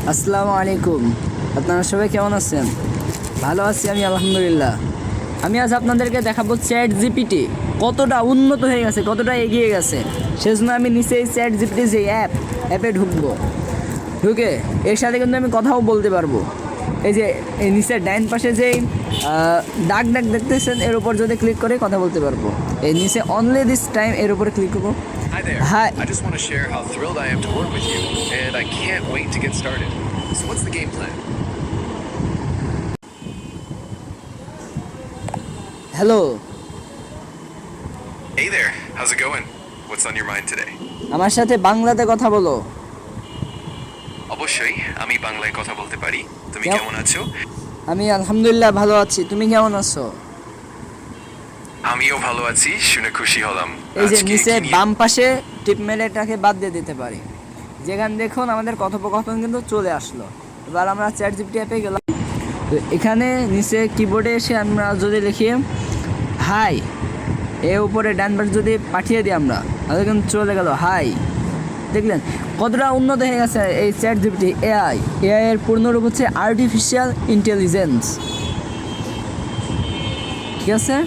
আসসালামু আলাইকুম। আপনারা সবাই কেমন আছেন? ভালো আছি আমি, আলহামদুলিল্লাহ। আমি আজ আপনাদেরকে দেখাবো চ্যাট জিপিটি কতটা উন্নত হয়ে গেছে, কতটা এগিয়ে গেছে। সেজন্য আমি নিচে এই চ্যাট জিপিটি যে অ্যাপে ঢুকে এর সাথে কিন্তু আমি কথাও বলতে পারবো। এই যে এই নিচের ডাইন পাশে যেই ডাক দেখতেছেন, এর উপর যদি ক্লিক করে কথা বলতে পারবো। এই নিচে অনলি দিস টাইম এর উপরে ক্লিক করবো। Hi there. Hi. I just want to share how thrilled I am to work with you, and I can't wait to get started. So, what's the game plan? Hello, Hey there. How's it going? What's on your mind today? আমার সাথে বাংলাতে কথা বলো। অবশ্যই আমি বাংলায় কথা বলতে পারি। তুমি কেমন- কেমন আছো? আমি আলহামদুলিল্লাহ ভালো আছি, তুমি কেমন আছো? আমিও ভালো আছি, শুনে খুশি হলাম। এই যে আজকে নিচে কি নিয়ে- বাম পাশে টিপ মেলে এটাকে বাদ দিয়ে দিতে পারি। যেখানে দেখুন আমাদের কথোপকথন কিন্তু চলে আসলো। এবার আমরা চ্যাট জিপিটি অ্যাপে গেলাম। তো এখানে নিচে কিবোর্ডে এসে আমরা যদি লিখি হাই, এর উপরে ডান পাশে যদি পাঠিয়ে দিই আমরা, তাহলে কিন্তু চলে গেল হাই। দেখলেন কতটা উন্নত হয়ে গেছে এই চ্যাট জিপিটি। এআই এর পূর্ণরূপ হচ্ছে আর্টিফিশিয়াল ইন্টেলিজেন্স। ঠিক আছে,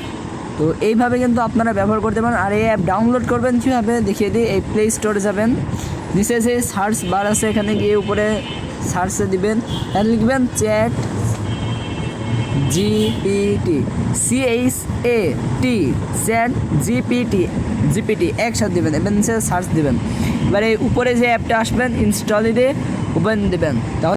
তো এইভাবে কিন্তু আপনারা ব্যবহার করতে পারেন। আর এই অ্যাপ ডাউনলোড করবেন কীভাবে দেখিয়ে দিই। এই প্লে স্টোরে যাবেন, নিচে যে সার্চ বার আছে এখানে গিয়ে উপরে সার্চে দিবেন, এখানে লিখবেন chat GPT, CHAT, chat GPT একসাথে দেবেন, এবার নিচে সার্চ দেবেন। এবারে উপরে যে অ্যাপটা আসবেন ইনস্টলে দিয়ে ওপেন দেবেন, তাহলে